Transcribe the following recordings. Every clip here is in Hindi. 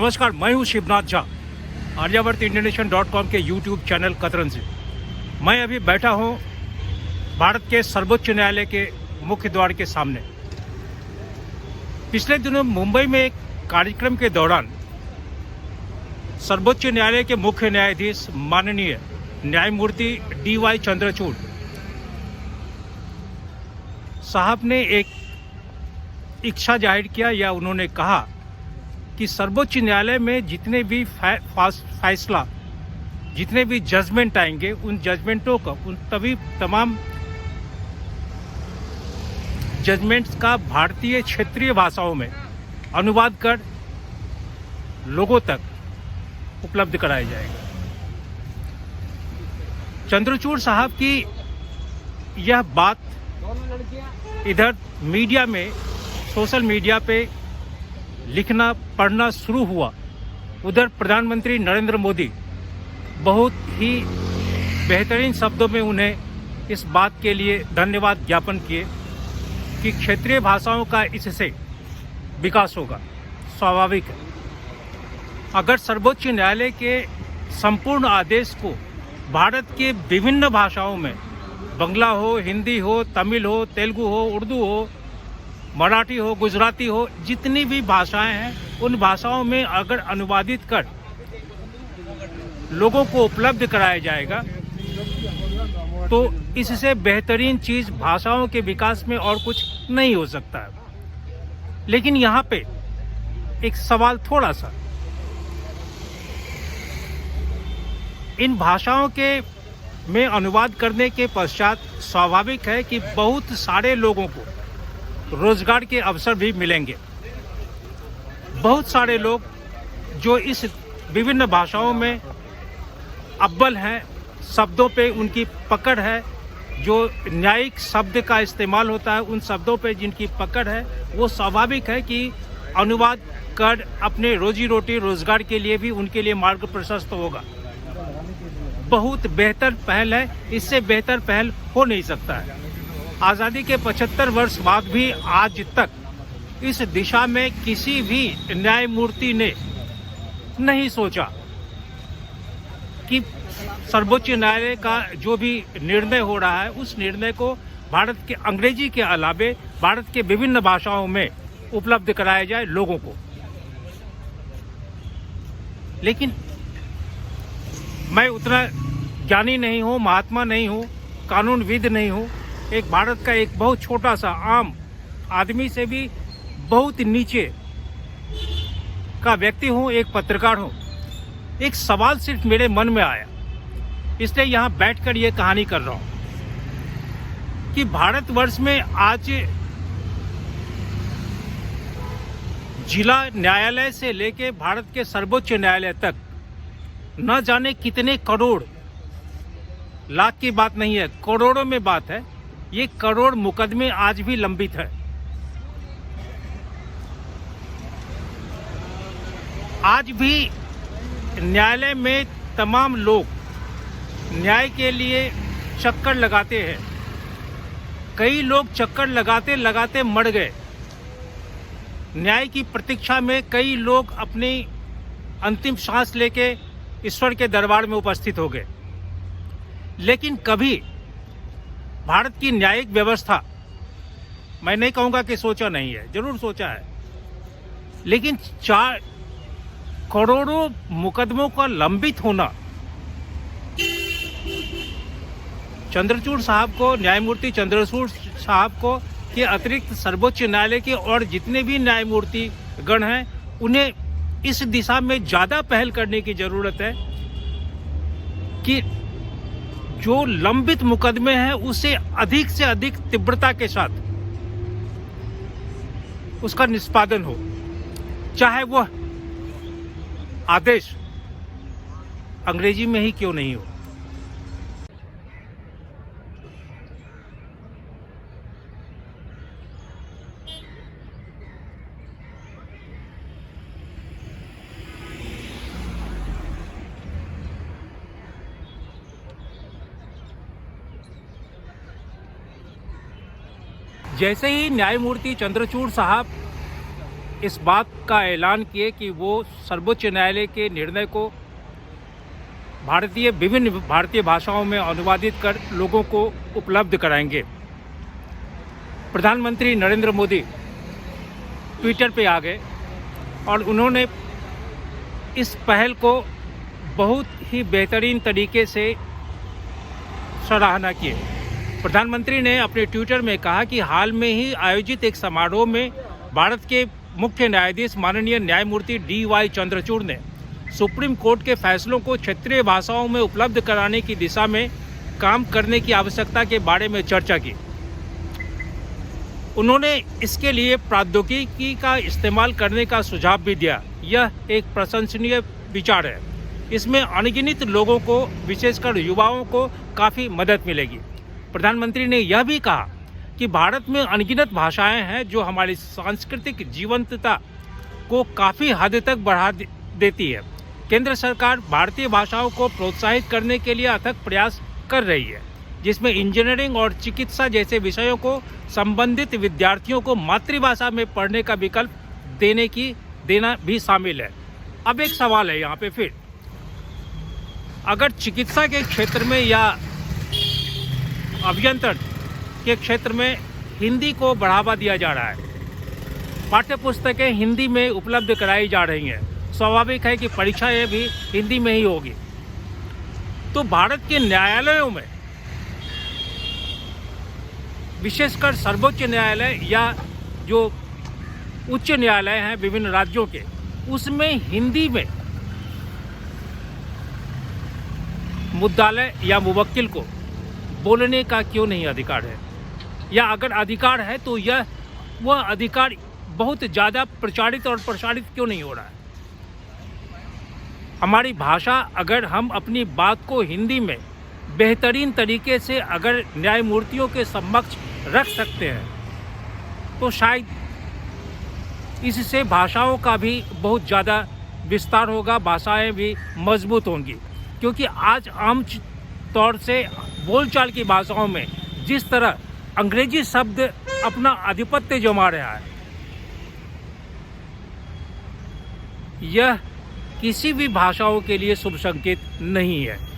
नमस्कार, मैं हूं शिवनाथ झा, आर्यावर्त इंटरनेशनल.com के यूट्यूब चैनल कतरन से। मैं अभी बैठा हूं भारत के सर्वोच्च न्यायालय के मुख्य द्वार के सामने। पिछले दिनों मुंबई में एक कार्यक्रम के दौरान सर्वोच्च न्यायालय के मुख्य न्यायाधीश माननीय न्यायमूर्ति DY चंद्रचूड़ साहब ने एक इच्छा जाहिर किया या उन्होंने कहा कि सर्वोच्च न्यायालय में जितने भी फैसला, जितने भी जजमेंट आएंगे, उन जजमेंटों का, उन तमाम जजमेंट्स का भारतीय क्षेत्रीय भाषाओं में अनुवाद कर लोगों तक उपलब्ध कराया जाएगा। चंद्रचूड़ साहब की यह बात इधर मीडिया में, सोशल मीडिया पे लिखना पढ़ना शुरू हुआ। उधर प्रधानमंत्री नरेंद्र मोदी बहुत ही बेहतरीन शब्दों में उन्हें इस बात के लिए धन्यवाद ज्ञापन किए कि क्षेत्रीय भाषाओं का इससे विकास होगा। स्वाभाविक है, अगर सर्वोच्च न्यायालय के संपूर्ण आदेश को भारत के विभिन्न भाषाओं में, बंगला हो, हिंदी हो, तमिल हो, तेलुगु हो, उर्दू हो, मराठी हो, गुजराती हो, जितनी भी भाषाएं हैं, उन भाषाओं में अगर अनुवादित कर लोगों को उपलब्ध कराया जाएगा तो इससे बेहतरीन चीज भाषाओं के विकास में और कुछ नहीं हो सकता है। लेकिन यहाँ पे एक सवाल थोड़ा सा, इन भाषाओं के में अनुवाद करने के पश्चात स्वाभाविक है कि बहुत सारे लोगों को रोजगार के अवसर भी मिलेंगे। बहुत सारे लोग जो इस विभिन्न भाषाओं में अव्वल हैं, शब्दों पे उनकी पकड़ है, जो न्यायिक शब्द का इस्तेमाल होता है, उन शब्दों पे जिनकी पकड़ है, वो स्वाभाविक है कि अनुवाद कर अपने रोजी रोटी, रोजगार के लिए भी उनके लिए मार्ग प्रशस्त होगा। बहुत बेहतर पहल है, इससे बेहतर पहल हो नहीं सकता है। आज़ादी के 75 वर्ष बाद भी आज तक इस दिशा में किसी भी न्यायमूर्ति ने नहीं सोचा कि सर्वोच्च न्यायालय का जो भी निर्णय हो रहा है, उस निर्णय को भारत के अंग्रेजी के अलावे भारत के विभिन्न भाषाओं में उपलब्ध कराया जाए लोगों को। लेकिन मैं उतना ज्ञानी नहीं हूँ, महात्मा नहीं हूँ, कानूनविद नहीं हूँ। एक भारत का एक बहुत छोटा सा आम आदमी से भी बहुत नीचे का व्यक्ति हूँ, एक पत्रकार हूँ। एक सवाल सिर्फ मेरे मन में आया, इसलिए यहाँ बैठकर ये कहानी कर रहा हूँ कि भारतवर्ष में आज जिला न्यायालय से लेके भारत के सर्वोच्च न्यायालय तक न जाने कितने करोड़, लाख की बात नहीं है, करोड़ों में बात है। ये करोड़ मुकदमे आज भी लंबित है। आज भी न्यायालय में तमाम लोग न्याय के लिए चक्कर लगाते हैं। कई लोग चक्कर लगाते लगाते मर गए। न्याय की प्रतीक्षा में कई लोग अपनी अंतिम सांस लेके ईश्वर के दरबार में उपस्थित हो गए। लेकिन कभी भारत की न्यायिक व्यवस्था, मैं नहीं कहूंगा कि सोचा नहीं है, जरूर सोचा है, लेकिन 4 करोड़ों मुकदमों का लंबित होना चंद्रचूड़ साहब को, न्यायमूर्ति चंद्रचूड़ साहब को के अतिरिक्त सर्वोच्च न्यायालय के और जितने भी न्यायमूर्ति गण हैं, उन्हें इस दिशा में ज्यादा पहल करने की जरूरत है कि जो लंबित मुकदमे हैं उसे अधिक से अधिक तीव्रता के साथ उसका निष्पादन हो, चाहे वह आदेश अंग्रेजी में ही क्यों नहीं हो। जैसे ही न्यायमूर्ति चंद्रचूड़ साहब इस बात का ऐलान किए कि वो सर्वोच्च न्यायालय के निर्णय को विभिन्न भारतीय भाषाओं में अनुवादित कर लोगों को उपलब्ध कराएंगे। प्रधानमंत्री नरेंद्र मोदी ट्विटर पे आ गए और उन्होंने इस पहल को बहुत ही बेहतरीन तरीके से सराहना की। प्रधानमंत्री ने अपने ट्विटर में कहा कि हाल में ही आयोजित एक समारोह में भारत के मुख्य न्यायाधीश माननीय न्यायमूर्ति DY चंद्रचूड़ ने सुप्रीम कोर्ट के फैसलों को क्षेत्रीय भाषाओं में उपलब्ध कराने की दिशा में काम करने की आवश्यकता के बारे में चर्चा की। उन्होंने इसके लिए प्रौद्योगिकी का इस्तेमाल करने का सुझाव भी दिया। यह एक प्रशंसनीय विचार है। इसमें अनगिनत लोगों को, विशेषकर युवाओं को काफ़ी मदद मिलेगी। प्रधानमंत्री ने यह भी कहा कि भारत में अनगिनत भाषाएं हैं जो हमारी सांस्कृतिक जीवंतता को काफ़ी हद तक बढ़ा देती है। केंद्र सरकार भारतीय भाषाओं को प्रोत्साहित करने के लिए अथक प्रयास कर रही है, जिसमें इंजीनियरिंग और चिकित्सा जैसे विषयों को संबंधित विद्यार्थियों को मातृभाषा में पढ़ने का विकल्प देना भी शामिल है। अब एक सवाल है यहाँ पे फिर, अगर चिकित्सा के क्षेत्र में या अभियंत्रण के क्षेत्र में हिंदी को बढ़ावा दिया जा रहा है, पाठ्य पुस्तकें हिंदी में उपलब्ध कराई जा रही हैं, स्वाभाविक है कि परीक्षाएं भी हिंदी में ही होगी, तो भारत के न्यायालयों में, विशेषकर सर्वोच्च न्यायालय या जो उच्च न्यायालय हैं विभिन्न राज्यों के, उसमें हिंदी में मुद्दालय या मुवक्किल को बोलने का क्यों नहीं अधिकार है, या अगर अधिकार है तो वह अधिकार बहुत ज़्यादा प्रचारित और प्रसारित क्यों नहीं हो रहा है। हमारी भाषा, अगर हम अपनी बात को हिंदी में बेहतरीन तरीके से अगर न्यायमूर्तियों के समक्ष रख सकते हैं तो शायद इससे भाषाओं का भी बहुत ज़्यादा विस्तार होगा, भाषाएं भी मजबूत होंगी। क्योंकि आज आम तौर से बोलचाल की भाषाओं में जिस तरह अंग्रेजी शब्द अपना आधिपत्य जमा रहा है, यह किसी भी भाषाओं के लिए शुभ संकेत नहीं है।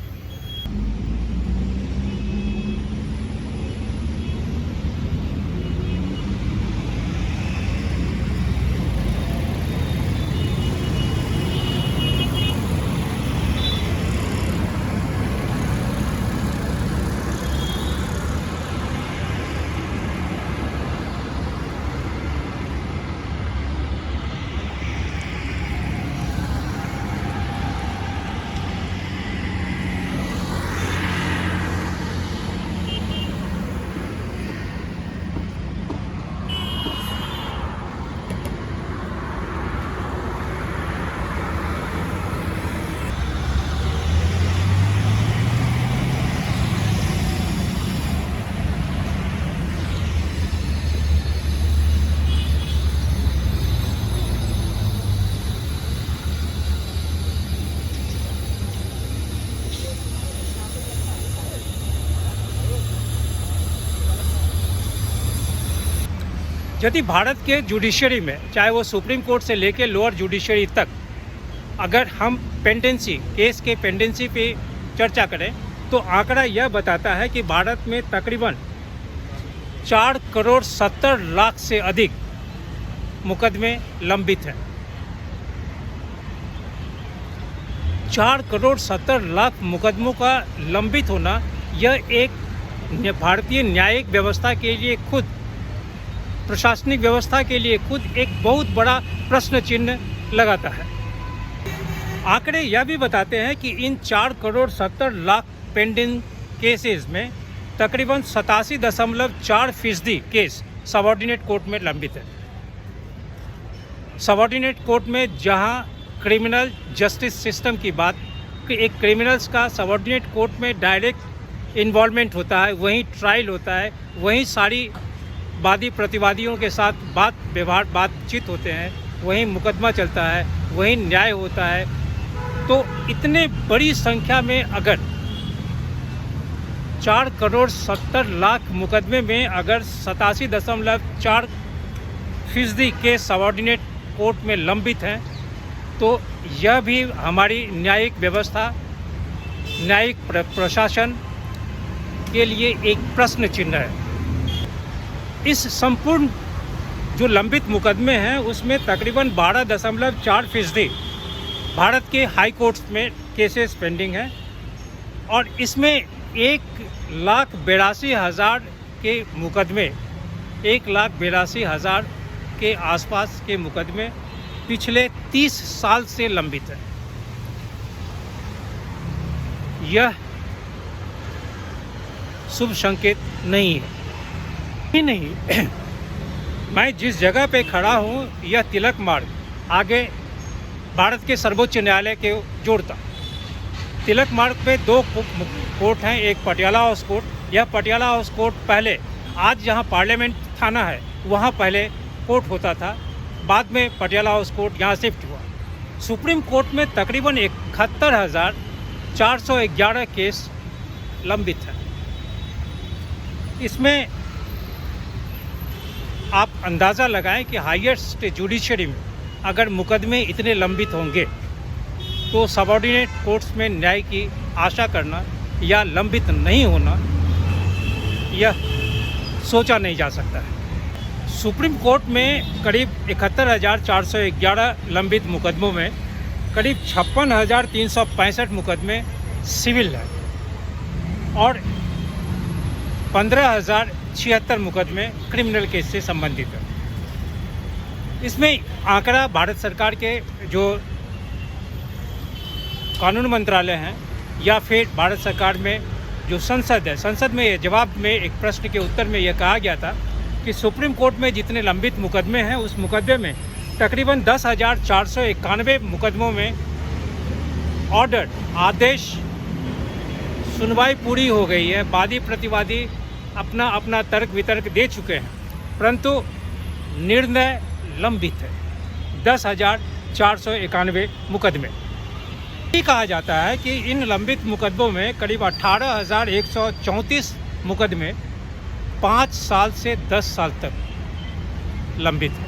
यदि भारत के जुडिशरी में, चाहे वो सुप्रीम कोर्ट से लेकर लोअर जुडिशरी तक, अगर हम केस के पेंडेंसी पे चर्चा करें तो आंकड़ा यह बताता है कि भारत में तकरीबन 4 करोड़ 70 लाख से अधिक मुकदमे लंबित हैं। 4 करोड़ 70 लाख मुकदमों का लंबित होना, यह एक भारतीय न्यायिक व्यवस्था के लिए खुद, प्रशासनिक व्यवस्था के लिए खुद एक बहुत बड़ा प्रश्न चिन्ह लगाता है। आंकड़े यह भी बताते हैं कि इन 4 करोड़ 70 लाख पेंडिंग केसेस में तकरीबन 87.4% केस सबऑर्डिनेट कोर्ट में लंबित है। सबऑर्डिनेट कोर्ट में जहां क्रिमिनल जस्टिस सिस्टम की बात, एक क्रिमिनल्स का सबऑर्डिनेट कोर्ट में डायरेक्ट इन्वॉल्वमेंट होता है, वहीं ट्रायल होता है, वहीं सारी वादी प्रतिवादियों के साथ बातचीत होते हैं, वहीं मुकदमा चलता है, वहीं न्याय होता है। तो इतने बड़ी संख्या में अगर 4 करोड़ 70 लाख मुकदमे में अगर 87.4% केस सबऑर्डिनेट कोर्ट में लंबित हैं, तो यह भी हमारी न्यायिक व्यवस्था, न्यायिक प्रशासन के लिए एक प्रश्न चिन्ह है। इस संपूर्ण जो लंबित मुकदमे हैं उसमें तकरीबन 12.4% भारत के हाई कोर्ट्स में केसेस पेंडिंग हैं और इसमें 1,82,000 के मुकदमे, 1,82,000 के आसपास के मुकदमे पिछले 30 साल से लंबित हैं। यह शुभ संकेत नहीं है। ही नहीं मैं जिस जगह पे खड़ा हूँ यह तिलक मार्ग आगे भारत के सर्वोच्च न्यायालय के जोड़ता। तिलक मार्ग पे 2 कोर्ट हैं, एक पटियाला हाउस कोर्ट। यह पटियाला हाउस कोर्ट पहले, आज जहाँ पार्लियामेंट थाना है वहाँ पहले कोर्ट होता था, बाद में पटियाला हाउस कोर्ट यहाँ शिफ्ट हुआ। सुप्रीम कोर्ट में तकरीबन 71,411 केस लंबित हैं। इसमें आप अंदाज़ा लगाएं कि हाईएस्ट जुडिशरी में अगर मुकदमे इतने लंबित होंगे तो सबऑर्डिनेट कोर्ट्स में न्याय की आशा करना या लंबित नहीं होना यह सोचा नहीं जा सकता है। सुप्रीम कोर्ट में करीब 71,411 लंबित मुकदमों में करीब 56,365 मुकदमे सिविल हैं और 15,076 मुकदमे क्रिमिनल केस से संबंधित हैं। इसमें आंकड़ा भारत सरकार के जो कानून मंत्रालय हैं या फिर भारत सरकार में जो संसद है, संसद में ये जवाब में एक प्रश्न के उत्तर में यह कहा गया था कि सुप्रीम कोर्ट में जितने लंबित मुकदमे हैं उस मुकदमे में तकरीबन 10,491 मुकदमों में ऑर्डर, आदेश, सुनवाई पूरी हो गई है। वादी प्रतिवादी अपना अपना तर्क वितर्क दे चुके हैं, परंतु निर्णय लंबित है। 10,491 मुकदमे। ये कहा जाता है कि इन लंबित मुकदमों में करीब 18,134 मुकदमे 5 साल से 10 साल तक लंबित है।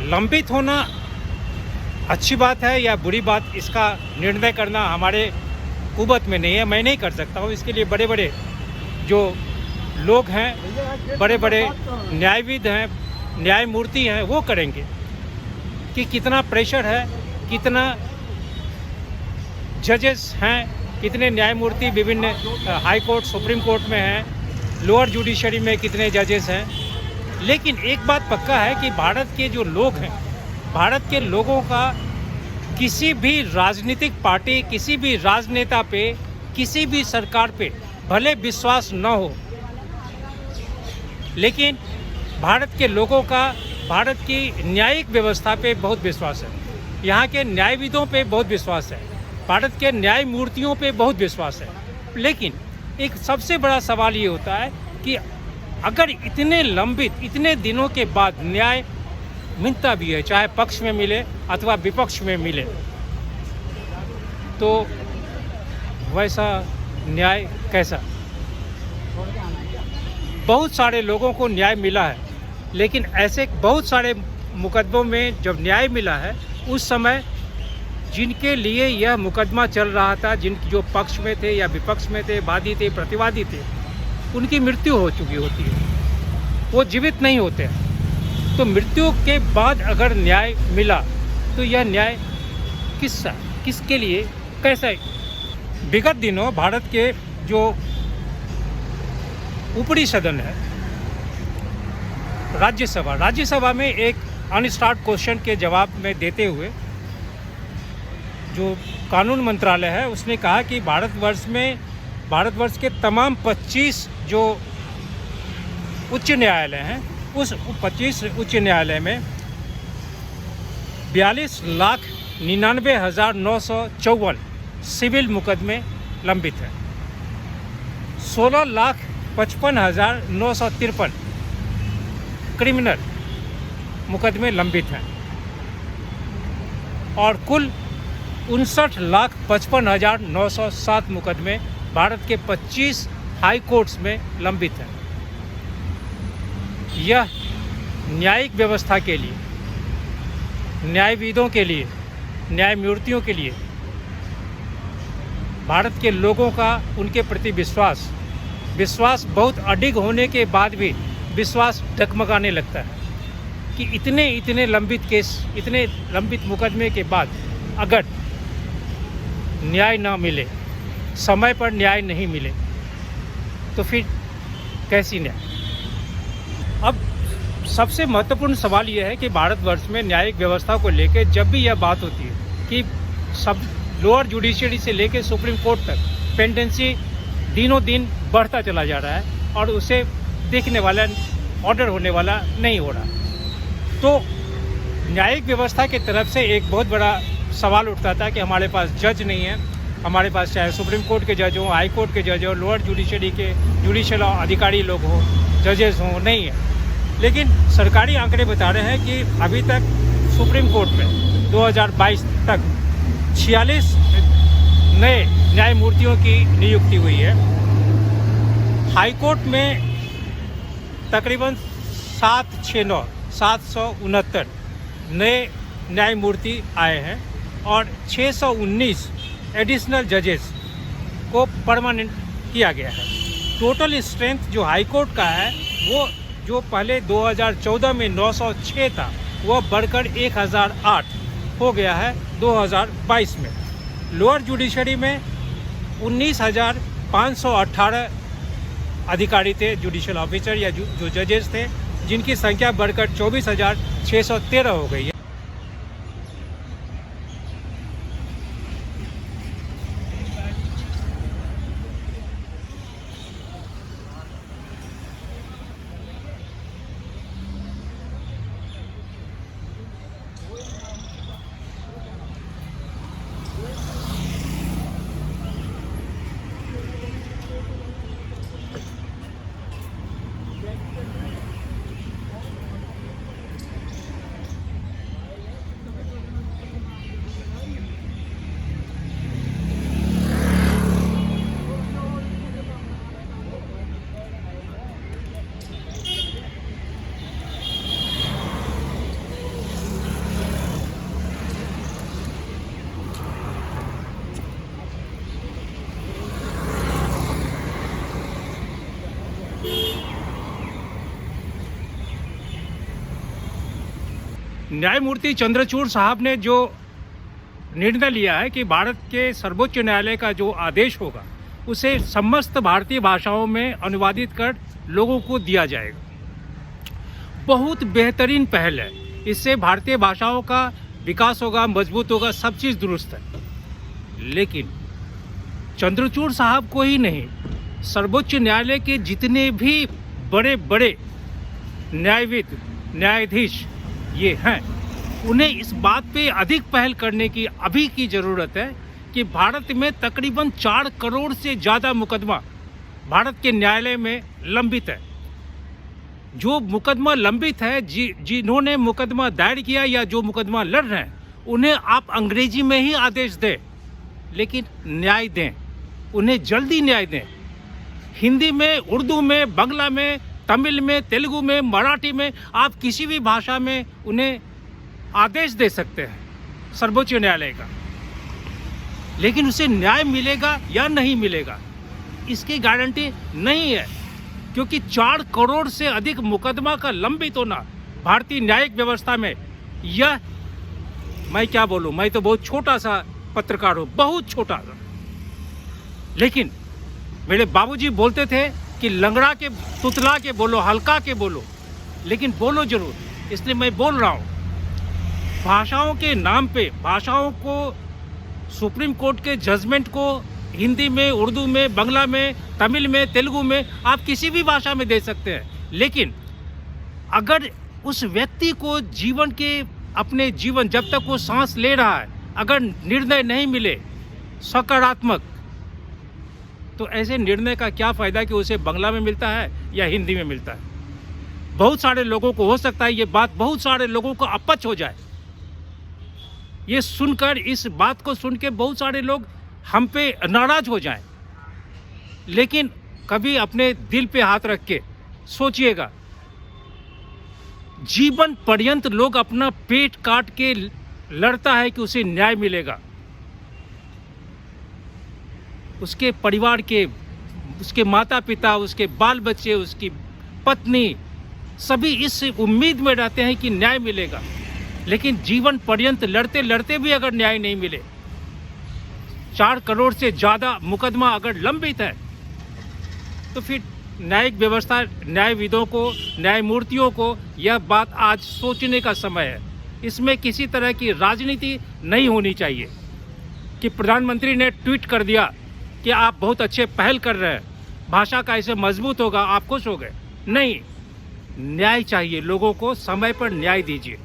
लंबित होना अच्छी बात है या बुरी बात, इसका निर्णय करना हमारे कुवत में नहीं है। मैं नहीं कर सकता हूँ। इसके लिए बड़े बड़े जो लोग हैं, बड़े बड़े न्यायविद हैं, न्यायमूर्ति हैं, वो करेंगे कि कितना प्रेशर है, कितना जजेस हैं, कितने न्यायमूर्ति विभिन्न हाई कोर्ट, सुप्रीम कोर्ट में हैं, लोअर जुडिशरी में कितने जजेस हैं। लेकिन एक बात पक्का है कि भारत के जो लोग हैं, भारत के लोगों का किसी भी राजनीतिक पार्टी, किसी भी राजनेता पे, किसी भी सरकार पे भले विश्वास न हो, लेकिन भारत के लोगों का भारत की न्यायिक व्यवस्था पे बहुत विश्वास है। यहाँ के न्यायविदों पे बहुत विश्वास है, भारत के न्यायमूर्तियों पे बहुत विश्वास है। लेकिन एक सबसे बड़ा सवाल ये होता है कि अगर इतने लंबित, इतने दिनों के बाद न्याय मिलता भी है, चाहे पक्ष में मिले अथवा विपक्ष में मिले, तो वैसा न्याय कैसा? बहुत सारे लोगों को न्याय मिला है, लेकिन ऐसे बहुत सारे मुकदमों में जब न्याय मिला है उस समय जिनके लिए यह मुकदमा चल रहा था, जो पक्ष में थे या विपक्ष में थे, वादी थे, प्रतिवादी थे, उनकी मृत्यु हो चुकी होती है, वो जीवित नहीं होते हैं। तो मृत्यु के बाद अगर न्याय मिला तो यह न्याय किसके लिए, कैसा? विगत दिनों भारत के जो ऊपरी सदन है, राज्यसभा में एक अनस्टार्ट क्वेश्चन के जवाब में देते हुए जो कानून मंत्रालय है उसने कहा कि भारतवर्ष के तमाम 25 जो उच्च न्यायालय हैं, उस 25 उच्च न्यायालय में 42,99,954 सिविल मुकदमे लंबित हैं, 16,55,953 क्रिमिनल मुकदमे लंबित हैं और कुल 59,55,907 मुकदमे भारत के 25 हाई कोर्ट्स में लंबित हैं। यह न्यायिक व्यवस्था के लिए, न्यायविदों के लिए, न्यायमूर्तियों के लिए भारत के लोगों का उनके प्रति विश्वास बहुत अडिग होने के बाद भी विश्वास डगमगाने लगता है कि इतने लंबित केस, इतने लंबित मुकदमे के बाद अगर न्याय ना मिले, समय पर न्याय नहीं मिले, तो फिर कैसी न्याय। अब सबसे महत्वपूर्ण सवाल यह है कि भारतवर्ष में न्यायिक व्यवस्था को लेकर जब भी यह बात होती है कि सब लोअर जुडिशरी से लेकर सुप्रीम कोर्ट तक पेंडेंसी दिनों दिन बढ़ता चला जा रहा है और उसे देखने वाला, ऑर्डर होने वाला नहीं हो रहा। तो न्यायिक व्यवस्था की तरफ से एक बहुत बड़ा सवाल उठता था कि हमारे पास जज नहीं है, हमारे पास चाहे सुप्रीम कोर्ट के जज हों, हाई कोर्ट के जज हों, लोअर जुडिशरी के जुडिशल अधिकारी लोग हों, जजेस हों, नहीं है। लेकिन सरकारी आंकड़े बता रहे हैं कि अभी तक सुप्रीम कोर्ट में 2022 तक 46 नए न्यायमूर्तियों की नियुक्ति हुई है। हाई कोर्ट में तकरीबन 769 नए न्यायमूर्ति आए हैं और 619 एडिशनल जजेस को परमानेंट किया गया है। टोटल स्ट्रेंथ जो हाई कोर्ट का है वो जो पहले 2014 में 906 था वह बढ़कर 1008 हो गया है 2022 में। लोअर जुडिशरी में 19,518 अधिकारी थे, जुडिशल ऑफिसर या जो जजेस थे, जिनकी संख्या बढ़कर 24,613 हो गई है। न्यायमूर्ति चंद्रचूड़ साहब ने जो निर्णय लिया है कि भारत के सर्वोच्च न्यायालय का जो आदेश होगा उसे समस्त भारतीय भाषाओं में अनुवादित कर लोगों को दिया जाएगा, बहुत बेहतरीन पहल है। इससे भारतीय भाषाओं का विकास होगा, मजबूत होगा, सब चीज़ दुरुस्त है। लेकिन चंद्रचूड़ साहब को ही नहीं, सर्वोच्च न्यायालय के जितने भी बड़े बड़े न्यायविद, न्यायाधीश ये हैं, उन्हें इस बात पे अधिक पहल करने की अभी की ज़रूरत है कि भारत में तकरीबन 4 करोड़ से ज़्यादा मुकदमा भारत के न्यायालय में लंबित है। जो मुकदमा लंबित है, जिन्होंने मुकदमा दायर किया या जो मुकदमा लड़ रहे हैं, उन्हें आप अंग्रेजी में ही आदेश दें, लेकिन न्याय दें, उन्हें जल्दी न्याय दें। हिंदी में, उर्दू में, बांग्ला में, तमिल में, तेलुगु में, मराठी में, आप किसी भी भाषा में उन्हें आदेश दे सकते हैं सर्वोच्च न्यायालय का। लेकिन उसे न्याय मिलेगा या नहीं मिलेगा, इसकी गारंटी नहीं है, क्योंकि 4 करोड़ से अधिक मुकदमा का लंबित होना भारतीय न्यायिक व्यवस्था में, यह मैं क्या बोलूं, मैं तो बहुत छोटा सा पत्रकार हूं, बहुत छोटा सा। लेकिन मेरे बाबूजी बोलते थे कि लंगड़ा के तुतला के बोलो, हल्का के बोलो, लेकिन बोलो जरूर। इसलिए मैं बोल रहा हूँ, भाषाओं के नाम पे, भाषाओं को, सुप्रीम कोर्ट के जजमेंट को हिंदी में, उर्दू में, बांग्ला में, तमिल में, तेलुगु में, आप किसी भी भाषा में दे सकते हैं। लेकिन अगर उस व्यक्ति को जीवन के, अपने जीवन जब तक वो सांस ले रहा है, अगर निर्णय नहीं मिले सकारात्मक, तो ऐसे निर्णय का क्या फ़ायदा कि उसे बांग्ला में मिलता है या हिंदी में मिलता है। बहुत सारे लोगों को हो सकता है ये बात, बहुत सारे लोगों को अपच हो जाए। ये सुनकर, इस बात को सुन के बहुत सारे लोग हम पे नाराज हो जाएं। लेकिन कभी अपने दिल पे हाथ रख के सोचिएगा, जीवन पर्यंत लोग अपना पेट काट के लड़ता है कि उसे न्याय मिलेगा। उसके परिवार के, उसके माता पिता, उसके बाल बच्चे, उसकी पत्नी, सभी इस उम्मीद में रहते हैं कि न्याय मिलेगा। लेकिन जीवन पर्यंत लड़ते लड़ते भी अगर न्याय नहीं मिले, 4 करोड़ से ज़्यादा मुकदमा अगर लंबित है, तो फिर न्यायिक व्यवस्था, न्यायविदों को, न्यायमूर्तियों को यह बात आज सोचने का समय है। इसमें किसी तरह की राजनीति नहीं होनी चाहिए कि प्रधानमंत्री ने ट्वीट कर दिया कि आप बहुत अच्छे पहल कर रहे हैं, भाषा का ऐसे मजबूत होगा, आप खुश हो गए। नहीं, न्याय चाहिए लोगों को, समय पर न्याय दीजिए।